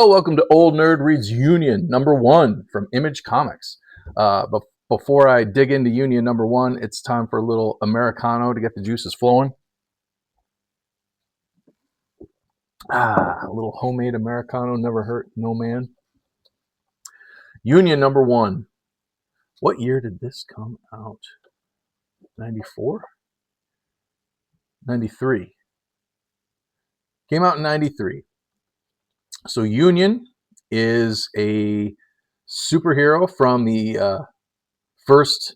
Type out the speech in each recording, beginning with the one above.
Welcome to Old Nerd Reads Union #1 from Image Comics. But before I dig into Union #1, it's time for a little Americano to get the juices flowing. A little homemade Americano never hurt no man. Union #1. What year did this come out? 94? 93. Came out in 93. So Union is a superhero from the first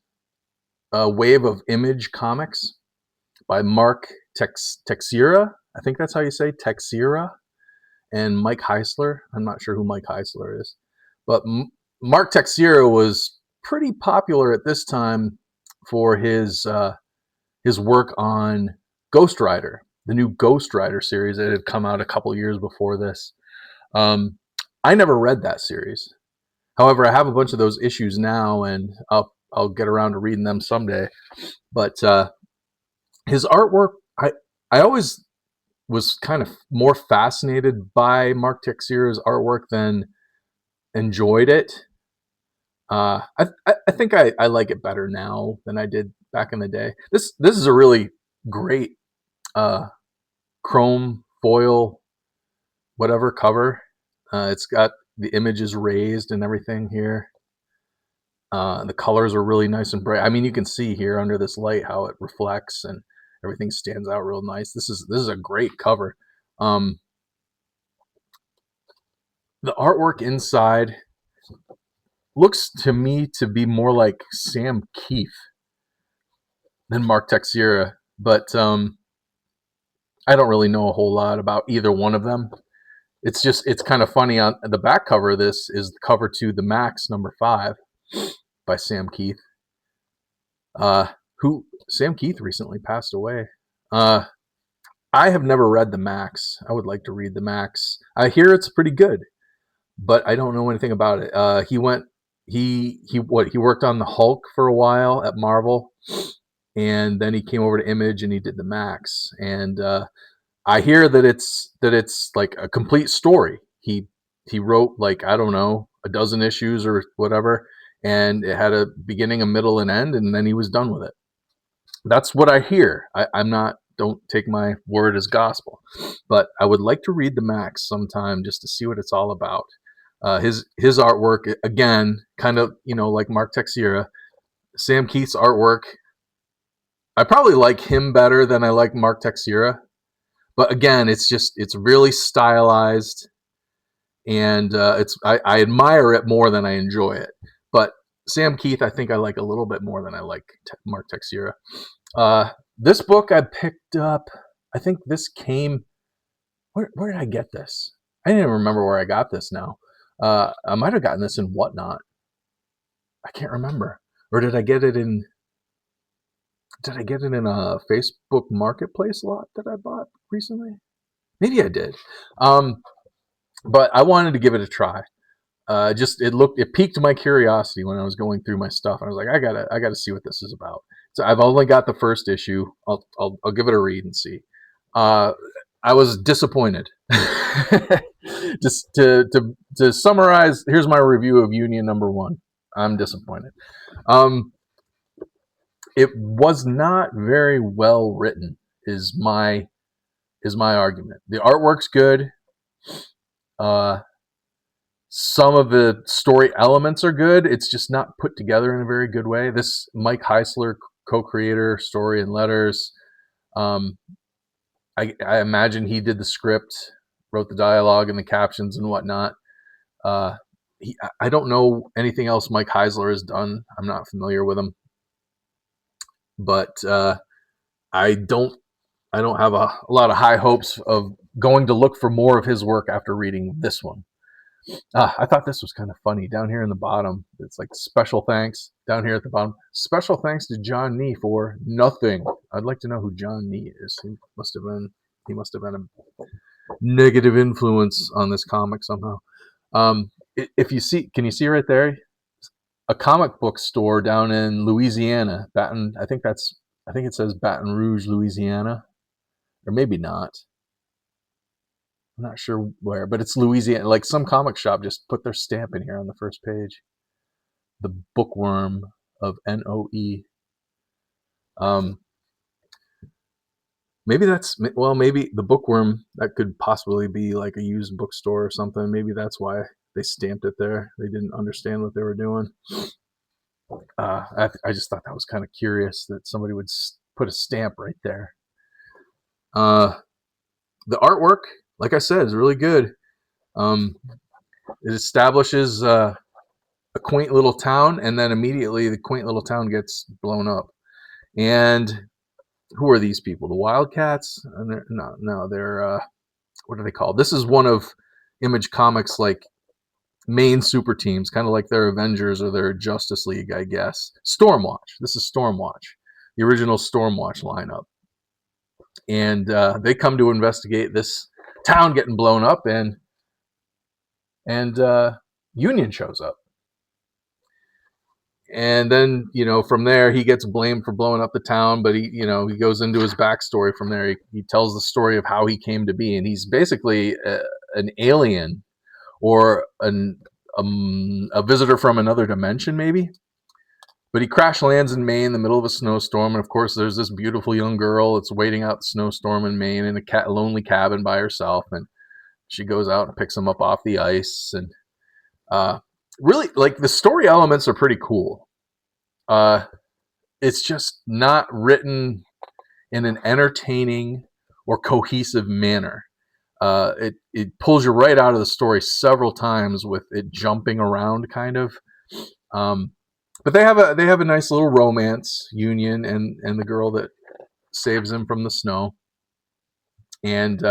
wave of Image Comics by Mark Texeira. I think that's how you say Texeira, and Mike Heisler. I'm not sure who Mike Heisler is, but Mark Texeira was pretty popular at this time for his work on Ghost Rider, the new Ghost Rider series that had come out a couple years before this. I never read that series. However, I have a bunch of those issues now, and I'll get around to reading them someday. But his artwork, I always was kind of more fascinated by Mark Texeira's artwork than enjoyed it. I think I like it better now than I did back in the day. This is a really great chrome foil whatever cover. It's got the images raised and everything here. The colors are really nice and bright. I mean, you can see here under this light how it reflects and everything stands out real nice. This is a great cover. The artwork inside looks to me to be more like Sam Keith than Mark Texeira, but I don't really know a whole lot about either one of them. It's kind of funny. On the back cover of this is the cover to The Max #5 by Sam Keith. Who Sam Keith recently passed away. I have never read The Max. I would like to read The Max. I hear it's pretty good, but I don't know anything about it. He worked on the Hulk for a while at Marvel, and then he came over to Image and he did The Max. And I hear that it's like a complete story. He wrote, like, I don't know, a dozen issues or whatever, and it had a beginning, a middle, and end, and then he was done with it. That's what I hear. I'm not. Don't take my word as gospel, but I would like to read The Max sometime just to see what it's all about. His artwork, again, kind of, like Mark Texeira. Sam Keith's artwork, I probably like him better than I like Mark Texeira, but again, it's really stylized, and I admire it more than I enjoy it. But Sam Keith, I think I like a little bit more than I like Mark Texeira. This book I picked up. I think this came. Where did I get this? I didn't even remember where I got this now. I might have gotten this in Whatnot. I can't remember. Or did I get it in a Facebook Marketplace lot that I bought recently? Maybe I did. But I wanted to give it a try. It piqued my curiosity when I was going through my stuff. I was like, I gotta see what this is about. So I've only got the first issue. I'll give it a read and see. I was disappointed. Just to summarize, here's my review of Union #1. I'm disappointed. It was not very well written. Is my argument. The artwork's good. Some of the story elements are good. It's just not put together in a very good way. This Mike Heisler, co-creator, story and letters. I imagine he did the script, wrote the dialogue and the captions and whatnot. I don't know anything else Mike Heisler has done. I'm not familiar with him, but I don't have a lot of high hopes of going to look for more of his work after reading this one. I thought this was kind of funny. Down here in the bottom, it's like special thanks. Down here at the bottom, special thanks to John Nee for nothing. I'd like to know who John Nee is. He must have been a negative influence on this comic somehow. If you see, can you see right there? A comic book store down in Louisiana, I think it says Baton Rouge, Louisiana, or maybe not. I'm not sure where, but it's Louisiana. Like some comic shop just put their stamp in here on the first page. The Bookworm of Noe. Um, maybe that's maybe the Bookworm, that could possibly be like a used bookstore or something. Maybe that's why they stamped it there. They didn't understand what they were doing. I just thought that was kind of curious that somebody would put a stamp right there. The artwork, like I said, is really good. Um, it establishes a quaint little town, and then immediately the quaint little town gets blown up. And who are these people? The Wildcats? No, they're what are they called? This is one of Image Comics like main super teams, kind of like their Avengers or their Justice League, I guess. Stormwatch. This is Stormwatch, the original Stormwatch lineup, and they come to investigate this town getting blown up, and Union shows up. And then, from there he gets blamed for blowing up the town, but he goes into his backstory from there. He tells the story of how he came to be, and he's basically an alien or a visitor from another dimension, maybe. But he crash lands in Maine in the middle of a snowstorm, and of course there's this beautiful young girl that's waiting out the snowstorm in Maine in a lonely cabin by herself, and she goes out and picks him up off the ice. And really, like, the story elements are pretty cool. It's just not written in an entertaining or cohesive manner. It pulls you right out of the story several times with it jumping around, kind of. But they have a nice little romance, Union and the girl that saves him from the snow. And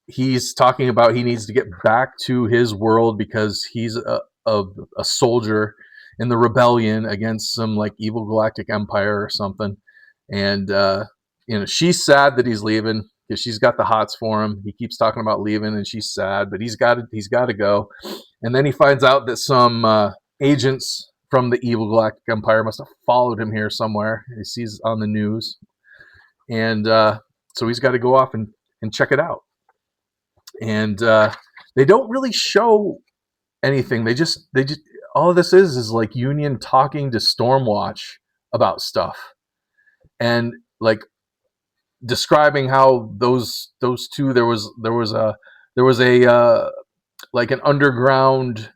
he's talking about he needs to get back to his world because he's a soldier in the rebellion against some like evil galactic empire or something. And she's sad that he's leaving because she's got the hots for him. He keeps talking about leaving, and she's sad, but he's got to go. And then he finds out that some agents from the evil galactic empire must have followed him here somewhere. He sees on the news, and so he's got to go off and check it out. And they don't really show anything. They just all this is like Union talking to Stormwatch about stuff, and like describing how those two there was a like an underground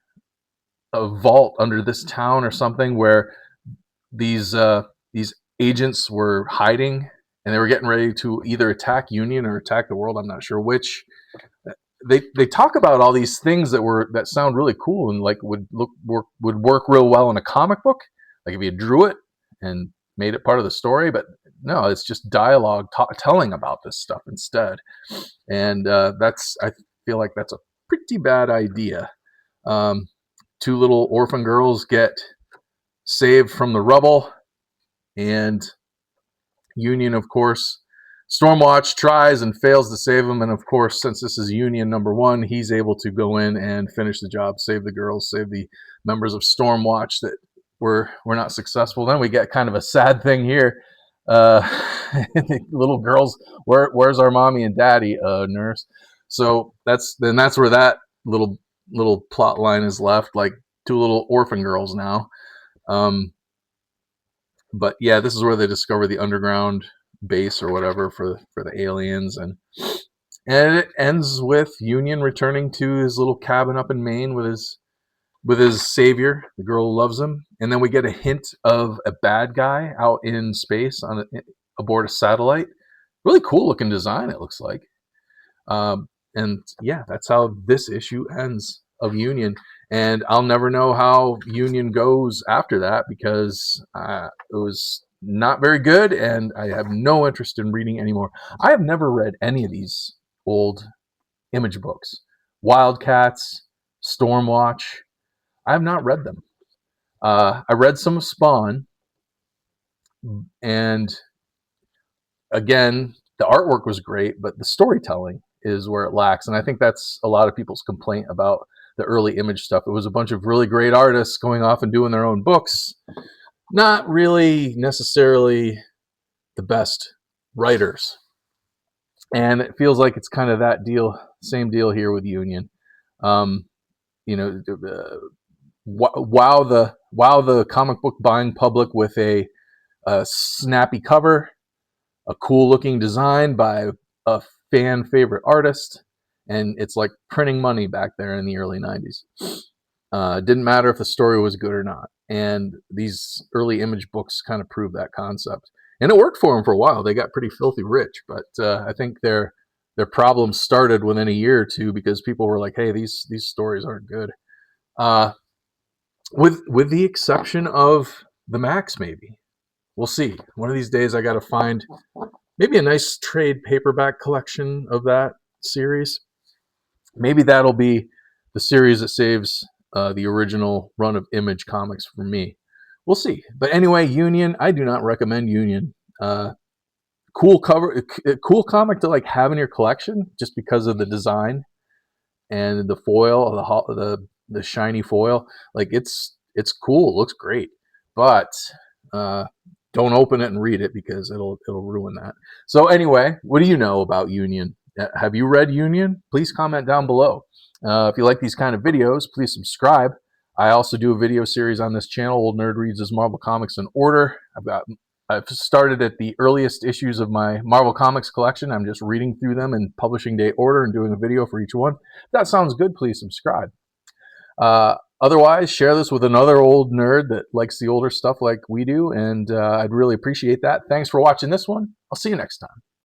vault under this town or something where these agents were hiding, and they were getting ready to either attack Union or attack the world. I'm not sure which. They talk about all these things that sound really cool and like would work real well in a comic book, like if you drew it and made it part of the story. But no, it's just dialogue telling about this stuff instead, and I feel like that's a pretty bad idea. Two little orphan girls get saved from the rubble, and Union, of course, Stormwatch tries and fails to save them, and of course, since this is Union number one, he's able to go in and finish the job, save the girls, save the members of Stormwatch that were not successful. Then we get kind of a sad thing here. Little girls, where's our mommy and daddy, nurse? So that's where that little plot line is left, like two little orphan girls now. But yeah, this is where they discover the underground base or whatever for the aliens, and it ends with Union returning to his little cabin up in Maine with his savior, the girl who loves him. And then we get a hint of a bad guy out in space aboard a satellite. Really cool looking design, it looks like. And yeah, that's how this issue ends of Union. And I'll never know how Union goes after that because it was not very good, and I have no interest in reading anymore. I have never read any of these old Image books. Wildcats, Stormwatch. I have not read them. I read some of Spawn, and again, the artwork was great, but the storytelling is where it lacks. And I think that's a lot of people's complaint about the early Image stuff. It was a bunch of really great artists going off and doing their own books, not really necessarily the best writers. And it feels like it's kind of that deal, same deal here with Union. Um, you know, wow the comic book buying public with a snappy cover, a cool looking design by a fan favorite artist, and it's like printing money back there in the early 90s. Didn't matter if the story was good or not. And these early Image books kind of proved that concept. And it worked for them for a while. They got pretty filthy rich, but I think their problems started within a year or two because people were like, "Hey, these stories aren't good." Uh, with the exception of the Max, maybe we'll see. One of these days, I got to find maybe a nice trade paperback collection of that series. Maybe that'll be the series that saves the original run of Image comics for me. We'll see. But anyway, Union. I do not recommend Union. Cool cover, cool comic to like have in your collection just because of the design and the foil, the shiny foil. Like it's cool. It looks great, but uh, don't open it and read it because it'll ruin that. So anyway, what do you know about Union? Have you read Union? Please comment down below. If you like these kind of videos, please subscribe. I also do a video series on this channel. Old Nerd Reads his Marvel Comics in order. I've started at the earliest issues of my Marvel Comics collection. I'm just reading through them in publishing day order and doing a video for each one. If that sounds good, please subscribe. Otherwise, share this with another old nerd that likes the older stuff like we do, and I'd really appreciate that. Thanks for watching this one. I'll see you next time.